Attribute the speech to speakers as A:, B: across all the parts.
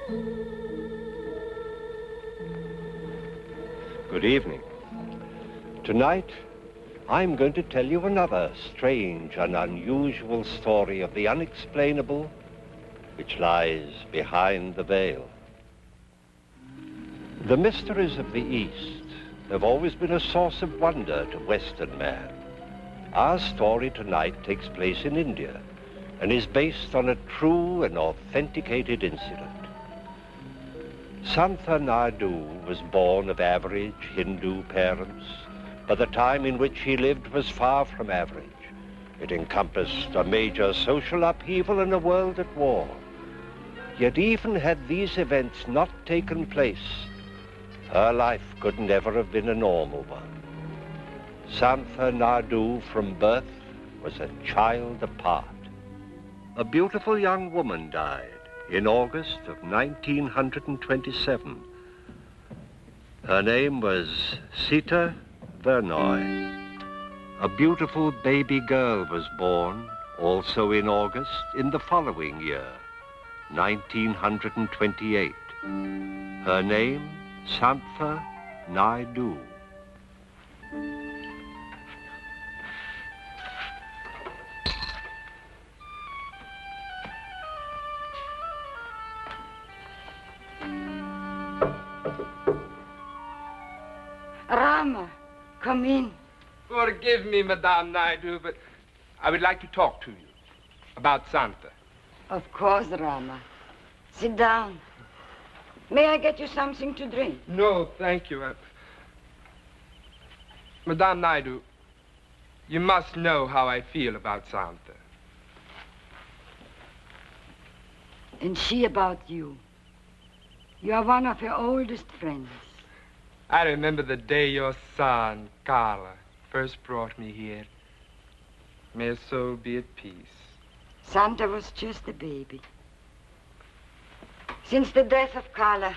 A: Good evening. Tonight, I'm going to tell you another strange and unusual story of the unexplainable which lies behind the veil. The mysteries of the East have always been a source of wonder to Western man. Our story tonight takes place in India and is based on a true and authenticated incident. Santha Naidu was born of average Hindu parents, but the time in which he lived was far from average. It encompassed a major social upheaval and a world at war. Yet even had these events not taken place, her life could never have been a normal one. Santha Naidu from birth was a child apart. A beautiful young woman died in August of 1927. Her name was Sita Vernoy. A beautiful baby girl was born, also in August, in the following year, 1928. Her name, Santha Naidu.
B: Rama, come in.
C: Forgive me, Madame Naidu, but I would like to talk to you about Santa.
B: Of course, Rama. Sit down. May I get you something to drink?
C: No, thank you. Madame Naidu, you must know how I feel about Santa.
B: And she about you. You are one of her oldest friends.
C: I remember the day your son, Carla, first brought me here. May his soul be at peace.
B: Santa was just a baby. Since the death of Carla,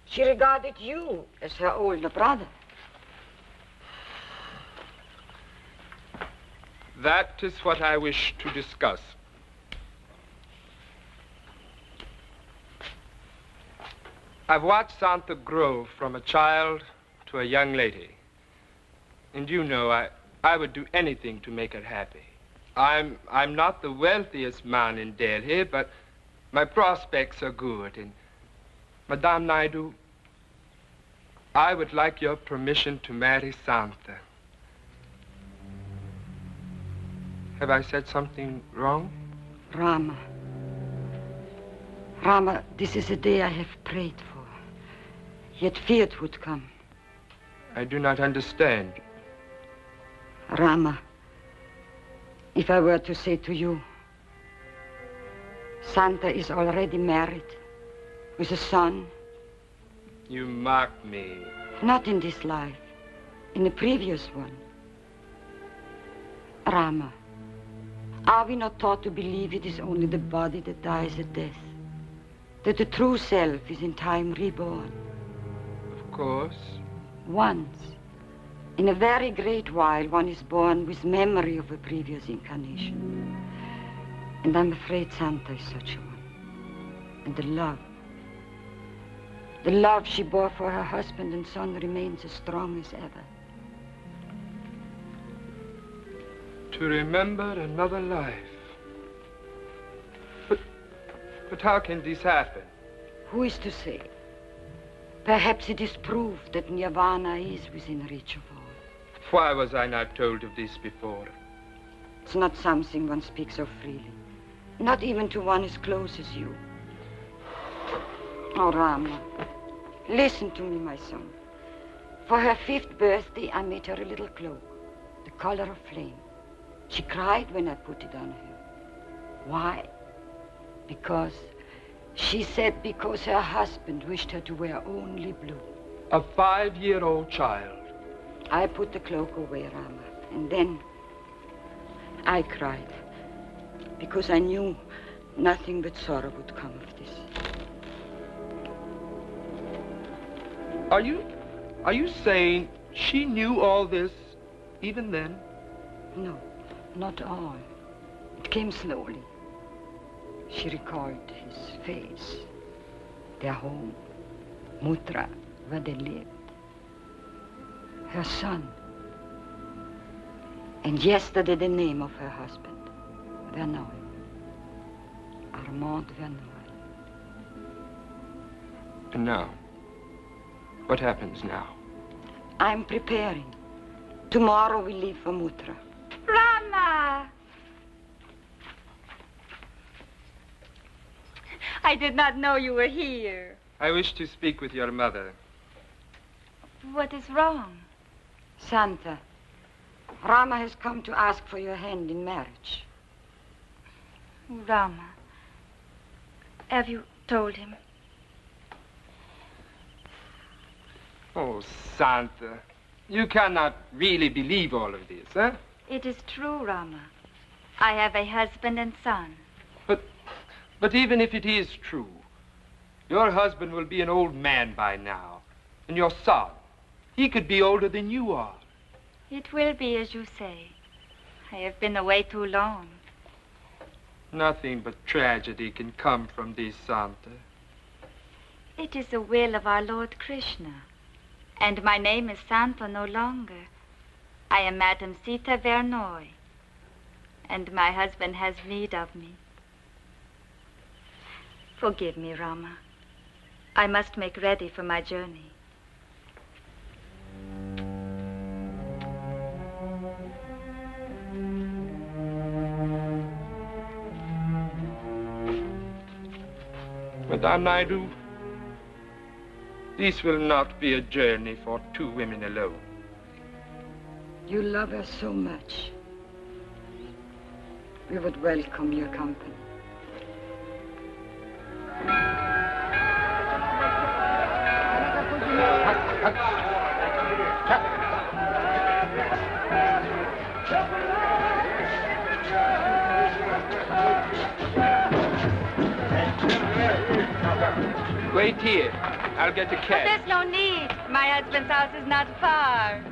B: she regarded you as her older brother.
C: That is what I wish to discuss. I've watched Santa grow from a child to a young lady. And you know, I would do anything to make her happy. I'm not the wealthiest man in Delhi, but my prospects are good. And Madame Naidu, I would like your permission to marry Santa. Have I said something wrong?
B: Rama. Rama, this is a day I have prayed for, yet feared would come.
C: I do not understand.
B: Rama, if I were to say to you, Santa is already married with a son.
C: You mock me.
B: Not in this life, in the previous one. Rama, are we not taught to believe it is only the body that dies at death? That the true self is in time reborn?
C: Of course.
B: Once, in a very great while, one is born with memory of a previous incarnation. And I'm afraid Santa is such a one. And the love she bore for her husband and son remains as strong as ever.
C: To remember another life. But how can this happen?
B: Who is to say? Perhaps it is proof that Nirvana is within reach of all.
C: Why was I not told of this before?
B: It's not something one speaks of freely. Not even to one as close as you. Oh, Rama, listen to me, my son. For her 5th birthday, I made her a little cloak, the color of flame. She cried when I put it on her. Why? Because, she said, because her husband wished her to wear only blue.
C: A 5-year-old child.
B: I put the cloak away, Rama, and then I cried, because I knew nothing but sorrow would come of this.
C: Are you saying she knew all this even then?
B: No, not all. It came slowly. She recalled his face, their home, Mutra, where they lived, her son, and yesterday the name of her husband, Vernoy, Armand Vernoy.
C: And now? What happens now?
B: I'm preparing. Tomorrow we leave for Mutra.
D: Rama! I did not know you were here.
C: I wish to speak with your mother.
D: What is wrong?
B: Santa, Rama has come to ask for your hand in marriage.
D: Rama, have you told him?
C: Oh, Santa, you cannot really believe all of this, huh?
D: It is true, Rama. I have a husband and son.
C: But even if it is true, your husband will be an old man by now. And your son, he could be older than you are.
D: It will be as you say. I have been away too long.
C: Nothing but tragedy can come from this, Santa.
D: It is the will of our Lord Krishna. And my name is Santa no longer. I am Madame Sita Vernoy. And my husband has need of me. Forgive me, Rama. I must make ready for my journey.
C: Madame Naidu, this will not be a journey for two women alone.
B: You love her so much. We would welcome your company.
C: Wait here. I'll get a cab.
D: But there's no need. My husband's house is not far.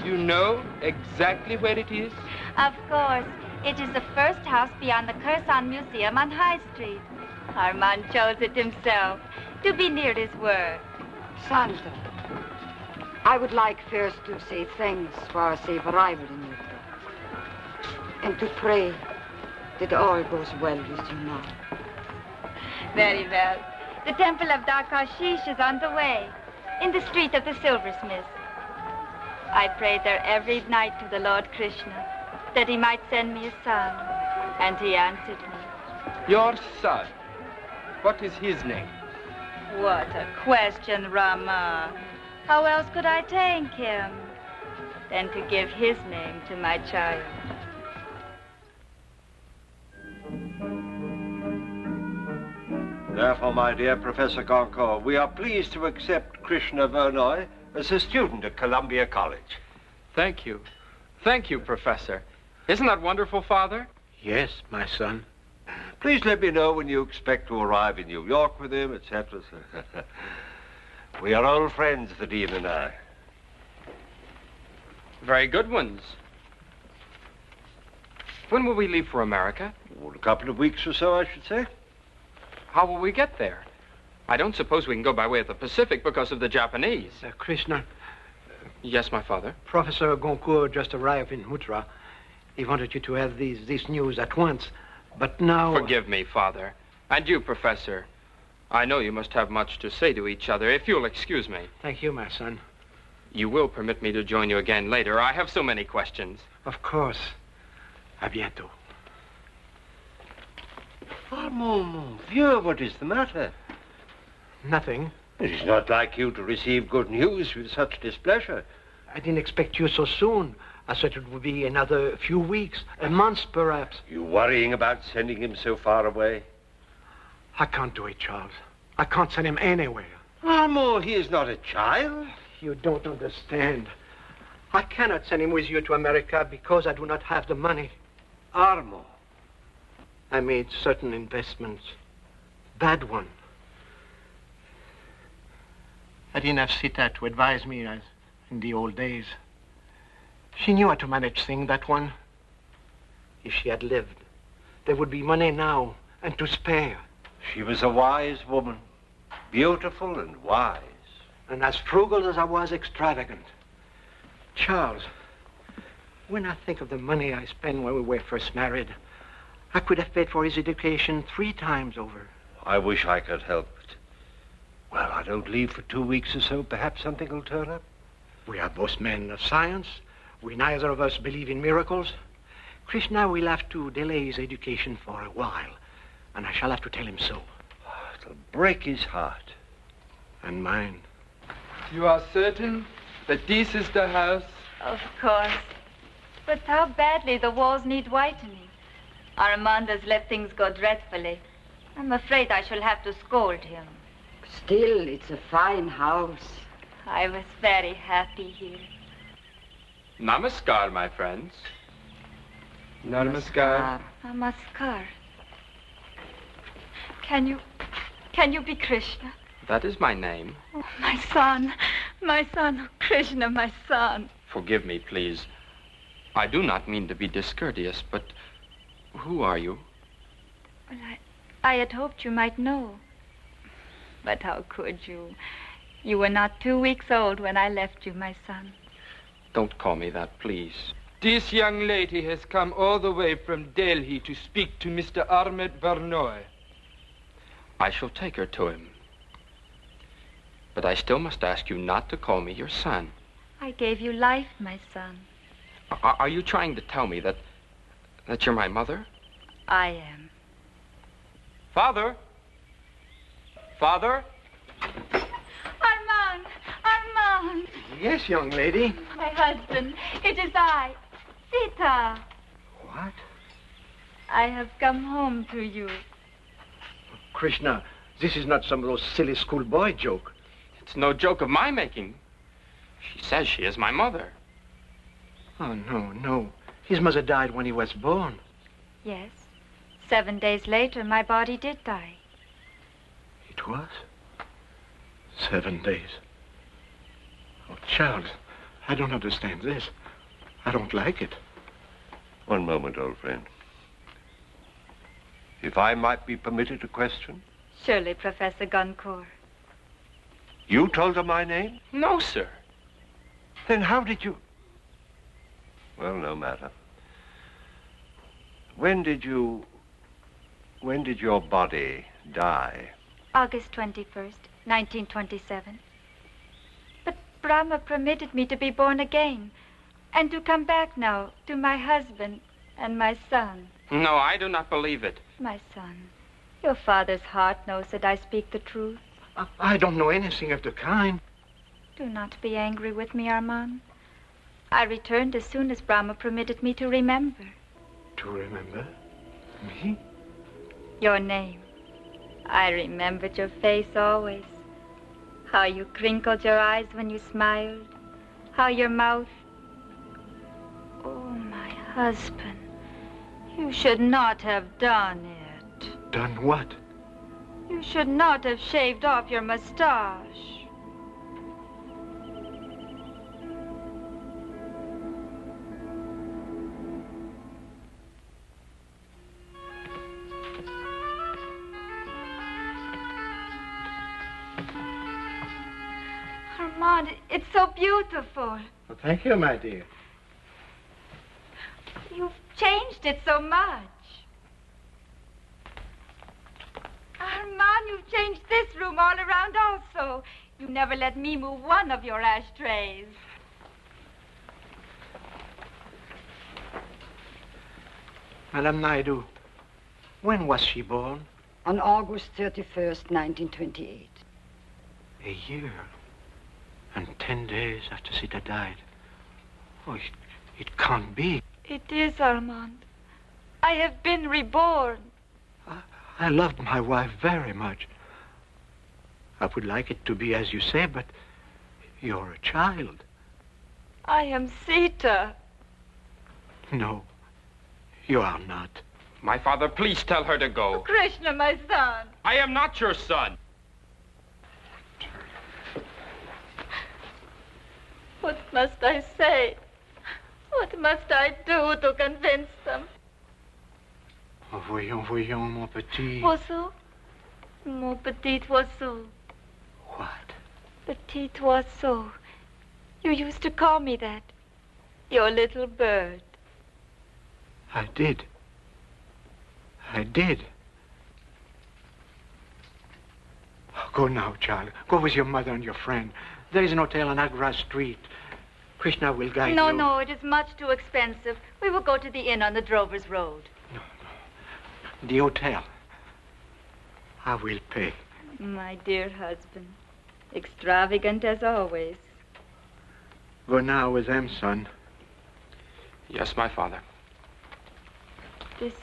C: You know exactly where it is?
D: Of course. It is the first house beyond the Kursan Museum on High Street. Armand chose it himself to be near his work.
B: Santa, I would like first to say thanks for our safe arrival in Mutra. And to pray that all goes well with you now.
D: Very well. The temple of Dakashish is on the way, in the street of the silversmith. I prayed there every night to the Lord Krishna that he might send me a son, and he answered me.
C: Your son? What is his name?
D: What a question, Rama. How else could I thank him than to give his name to my child?
A: Therefore, my dear Professor Goncourt, we are pleased to accept Krishna Vernoy as a student at Columbia College.
E: Thank you. Thank you, Professor. Isn't that wonderful, Father?
F: Yes, my son.
A: Please let me know when you expect to arrive in New York with him, etc. We are old friends, the Dean and I.
E: Very good ones. When will we leave for America?
A: Well, a couple of weeks or so, I should say.
E: How will we get there? I don't suppose we can go by way of the Pacific because of the Japanese.
F: Krishna.
E: Yes, my father?
F: Professor Goncourt just arrived in Mutra. He wanted you to have this news at once. But now...
E: Forgive me, Father. And you, Professor. I know you must have much to say to each other, if you'll excuse me.
F: Thank you, my son.
E: You will permit me to join you again later. I have so many questions.
F: Of course. À bientôt.
A: Oh, mon vieux, what is the matter?
F: Nothing.
A: It is not like you to receive good news with such displeasure.
F: I didn't expect you so soon. I thought it would be another few weeks, a month perhaps.
A: You worrying about sending him so far away?
F: I can't do it, Charles. I can't send him anywhere.
A: Armand, he is not a child.
F: You don't understand. I cannot send him with you to America because I do not have the money.
A: Armand.
F: I made certain investments. Bad one. I didn't have Sita to advise me as in the old days. She knew how to manage things, that one. If she had lived, there would be money now and to spare.
A: She was a wise woman. beautiful and wise.
F: And as frugal as I was extravagant. Charles, when I think of the money I spent when we were first married, I could have paid for his education 3 times over.
A: I wish I could help it. Well, I don't leave for 2 weeks or so. Perhaps something will turn up.
F: We are both men of science. We neither of us believe in miracles. Krishna will have to delay his education for a while, and I shall have to tell him so.
A: It'll break his heart.
F: And mine.
C: You are certain that this is the house?
D: Of course. But how badly the walls need whitening. Armand has let things go dreadfully. I'm afraid I shall have to scold him.
B: Still, it's a fine house.
D: I was very happy here.
E: Namaskar, my friends.
C: Namaskar.
D: Namaskar. Can you be Krishna?
E: That is my name.
D: Oh, my son, Krishna, my son.
E: Forgive me, please. I do not mean to be discourteous, but who are you?
D: Well, I had hoped you might know. But how could you? You were not 2 weeks old when I left you, my son.
E: Don't call me that, please.
C: This young lady has come all the way from Delhi to speak to Mr. Madame Vernoy.
E: I shall take her to him. But I still must ask you not to call me your son.
D: I gave you life, my son.
E: Are you trying to tell me that you're my mother?
D: I am.
E: Father? Father?
D: Armand!
F: Yes, young lady.
D: My husband, it is I, Sita.
F: What?
D: I have come home to you.
F: Krishna, this is not some of those silly schoolboy joke.
E: It's no joke of my making. She says she is my mother.
F: Oh, no. His mother died when he was born.
D: Yes. 7 days later, my body did die.
F: It was? 7 days. Oh, Charles, I don't understand this. I don't like it.
A: One moment, old friend. If I might be permitted a question?
D: Surely, Professor Goncourt.
A: You told her my name?
E: No, sir.
A: Then how did you... Well, no matter. When did your body die?
D: August 21st, 1927. But Brahma permitted me to be born again and to come back now to my husband and my son.
E: No, I do not believe it.
D: My son, your father's heart knows that I speak the truth.
F: I don't know anything of the kind.
D: Do not be angry with me, Armand. I returned as soon as Brahma permitted me to remember.
F: To remember? Me?
D: Your name. I remembered your face always. How you crinkled your eyes when you smiled. How your mouth... Oh, my husband. You should not have done it.
F: Done what?
D: You should not have shaved off your mustache. Armand, it's so beautiful.
F: Well, thank you, my dear.
D: You've changed it so much. Armand, you've changed this room all around also. You never let me move one of your ashtrays.
F: Madame Naidu, when was she born?
B: On August 31st, 1928.
F: A year. And 10 days after Sita died. Oh, it can't be.
D: It is, Armand. I have been reborn.
F: I loved my wife very much. I would like it to be as you say, but you're a child.
D: I am Sita.
F: No, you are not.
E: My father, please tell her to go.
D: Oh, Krishna, my son.
E: I am not your son.
D: What must I say? What must I do to convince them?
F: Voyons, mon petit.
D: Oiseau? Mon petit oiseau.
F: What?
D: Petit oiseau. You used to call me that. Your little bird.
F: I did. I did. Go now, child. Go with your mother and your friend. There is an hotel on Agra Street. Krishna will guide you.
D: No, it is much too expensive. We will go to the inn on the Drover's Road.
F: No. The hotel. I will pay.
D: My dear husband. Extravagant as always.
F: Go now with them, son.
E: Yes, my father.
D: This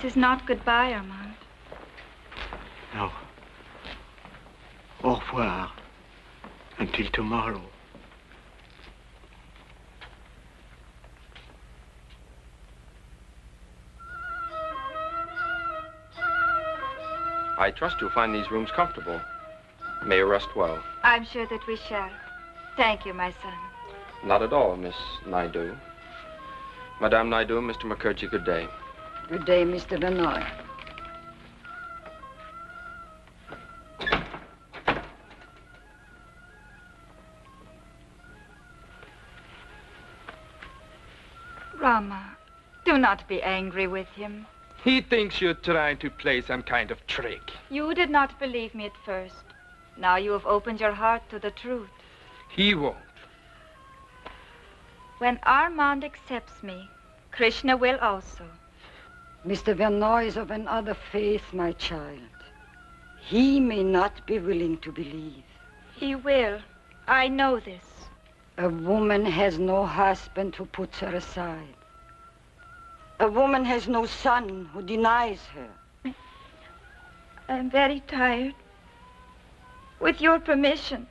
D: is not goodbye, Armand.
F: No. Au revoir. Until tomorrow.
E: I trust you'll find these rooms comfortable. May you rest well.
D: I'm sure that we shall. Thank you, my son.
E: Not at all, Miss Naidu. Madame Naidu, Mr. Mukherjee, good day.
B: Good day, Mr. Vernoy.
D: Rama, do not be angry with him.
C: He thinks you're trying to play some kind of trick.
D: You did not believe me at first. Now you have opened your heart to the truth.
C: He won't.
D: When Armand accepts me, Krishna will also.
B: Mr. Vernoy is of another faith, my child. He may not be willing to believe.
D: He will. I know this.
B: A woman has no husband who puts her aside. A woman has no son who denies her.
D: I'm very tired. With your permission.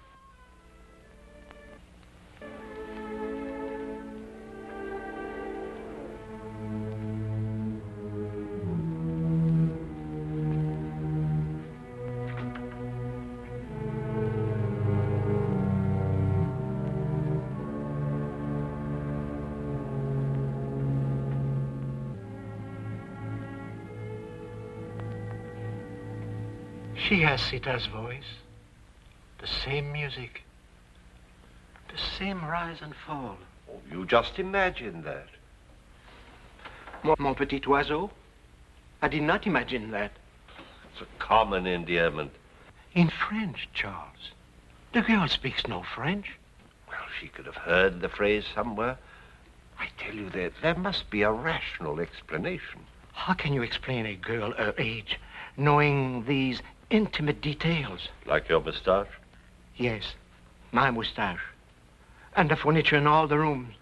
F: She has Sita's voice, the same music, the same rise and fall.
A: Oh, you just imagine that.
F: Mon petit oiseau? I did not imagine that.
A: It's a common endearment.
F: In French, Charles. The girl speaks no French.
A: Well, she could have heard the phrase somewhere. I tell you, there must be a rational explanation.
F: How can you explain a girl her age, knowing these intimate details?
A: Like your moustache?
F: Yes, my moustache. And the furniture in all the rooms.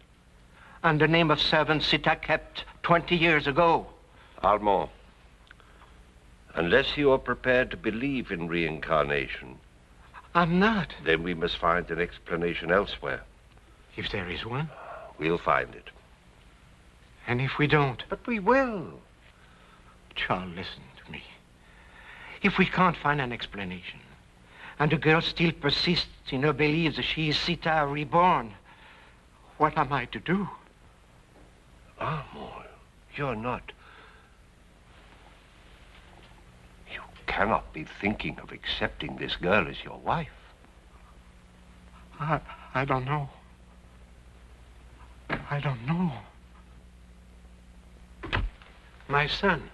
F: And the name of servant Sita kept 20 years ago.
A: Armand, unless you are prepared to believe in reincarnation...
F: I'm not.
A: Then we must find an explanation elsewhere.
F: If there is one?
A: We'll find it.
F: And if we don't?
A: But we will.
F: Charles, listen to me. If we can't find an explanation, and the girl still persists in her belief that she is Sita reborn, what am I to do?
A: Armand, you're not... You cannot be thinking of accepting this girl as your wife.
F: I don't know. I don't know. My son.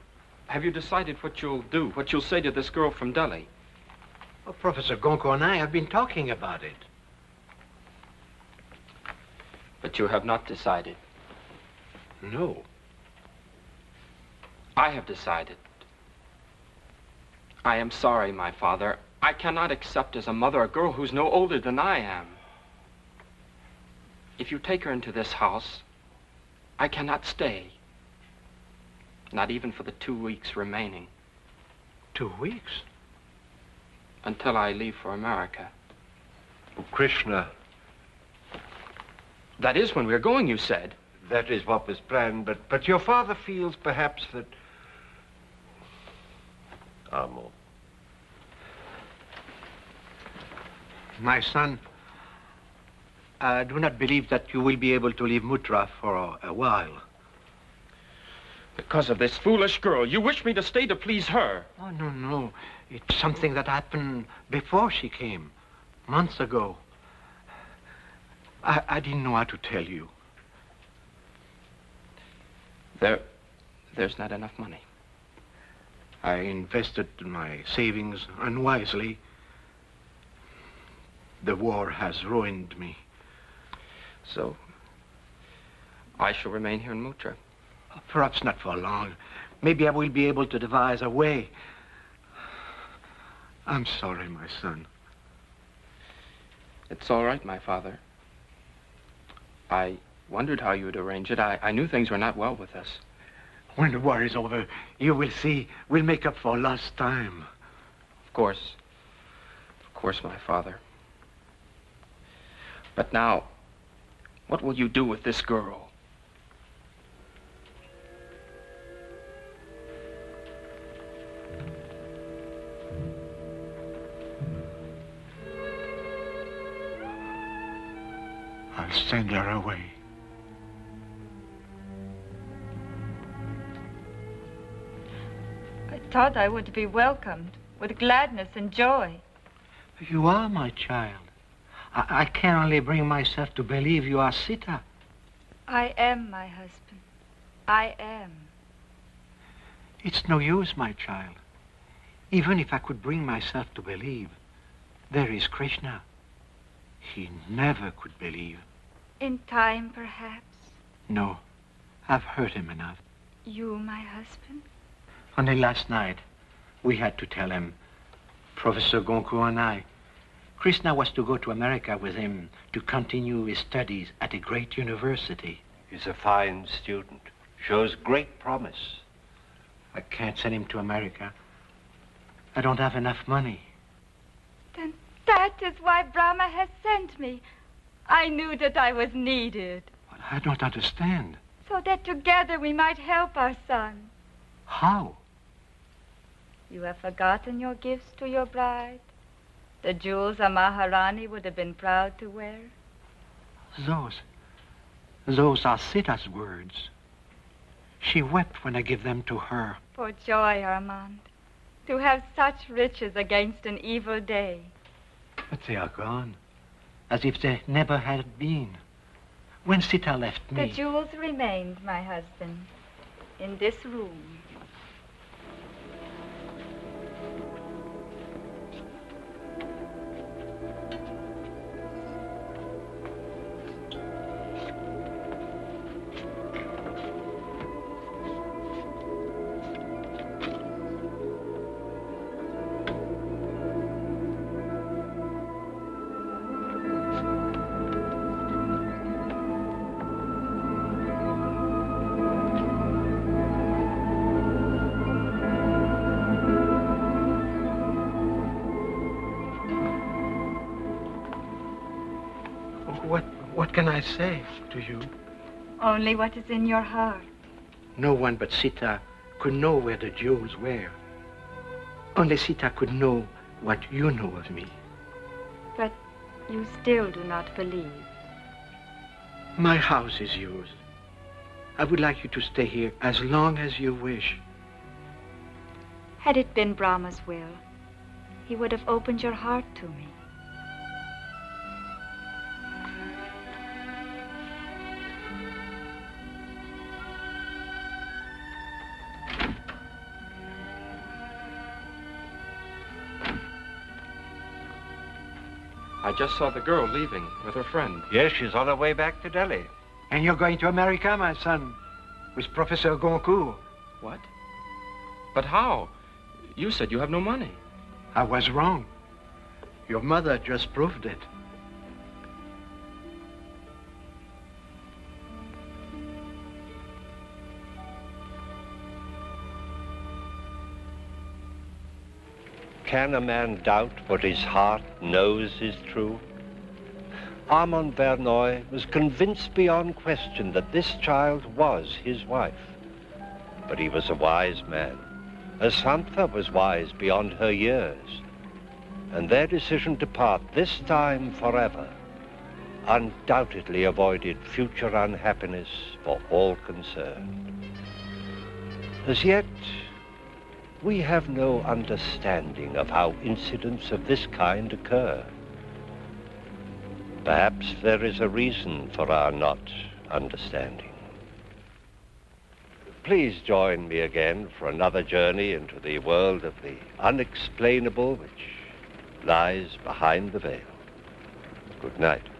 E: Have you decided what you'll do, what you'll say to this girl from Delhi?
F: Well, Professor Gonko and I have been talking about it.
E: But you have not decided.
F: No.
E: I have decided. I am sorry, my father. I cannot accept as a mother a girl who's no older than I am. If you take her into this house, I cannot stay. Not even for the 2 weeks remaining.
F: 2 weeks?
E: Until I leave for America.
A: Oh, Krishna.
E: That is when we're going, you said.
A: That is what was planned, but your father feels perhaps that... Armand.
F: My son, I do not believe that you will be able to leave Mutra for a while.
E: Because of this foolish girl. You wish me to stay to please her.
F: Oh, no, no. It's something that happened before she came, months ago. I didn't know how to tell you.
E: There's not enough money.
F: I invested my savings unwisely. The war has ruined me.
E: So, I shall remain here in Muttra.
F: Perhaps not for long. Maybe I will be able to devise a way. I'm sorry, my son.
E: It's all right, my father. I wondered how you'd arrange it. I knew things were not well with us.
F: When the war is over, you will see, we'll make up for lost time.
E: Of course, my father. But now, what will you do with this girl?
F: I'll send her away.
D: I thought I would be welcomed with gladness and joy.
F: You are my child. I can only bring myself to believe you are Sita.
D: I am my husband. I am.
F: It's no use, my child. Even if I could bring myself to believe, there is Krishna. He never could believe.
D: In time, perhaps.
F: No, I've hurt him enough.
D: You, my husband?
F: Only last night, we had to tell him, Professor Goncourt and I, Krishna was to go to America with him to continue his studies at a great university.
A: He's a fine student, shows great promise.
F: I can't send him to America. I don't have enough money.
D: Then that is why Brahma has sent me. I knew that I was needed.
F: But I don't understand.
D: So that together we might help our son.
F: How?
D: You have forgotten your gifts to your bride? The jewels a Maharani would have been proud to wear?
F: Those are Sita's words. She wept when I gave them to her.
D: For joy, Armand, to have such riches against an evil day.
F: But they are gone, as if they never had been. When Sita left me...
D: The jewels remained, my husband, in this room.
F: What can I say to you?
D: Only what is in your heart.
F: No one but Sita could know where the jewels were. Only Sita could know what you know of me.
D: But you still do not believe.
F: My house is yours. I would like you to stay here as long as you wish.
D: Had it been Brahma's will, he would have opened your heart to me.
E: I just saw the girl leaving with her friend.
A: Yes, she's on her way back to Delhi.
F: And you're going to America, my son, with Professor Goncourt.
E: What? But how? You said you have no money.
F: I was wrong. Your mother just proved it.
A: Can a man doubt what his heart knows is true? Madame Vernoy was convinced beyond question that this child was his wife. But he was a wise man, as Santha was wise beyond her years. And their decision to part, this time forever, undoubtedly avoided future unhappiness for all concerned. As yet, we have no understanding of how incidents of this kind occur. Perhaps there is a reason for our not understanding. Please join me again for another journey into the world of the unexplainable which lies behind the veil. Good night.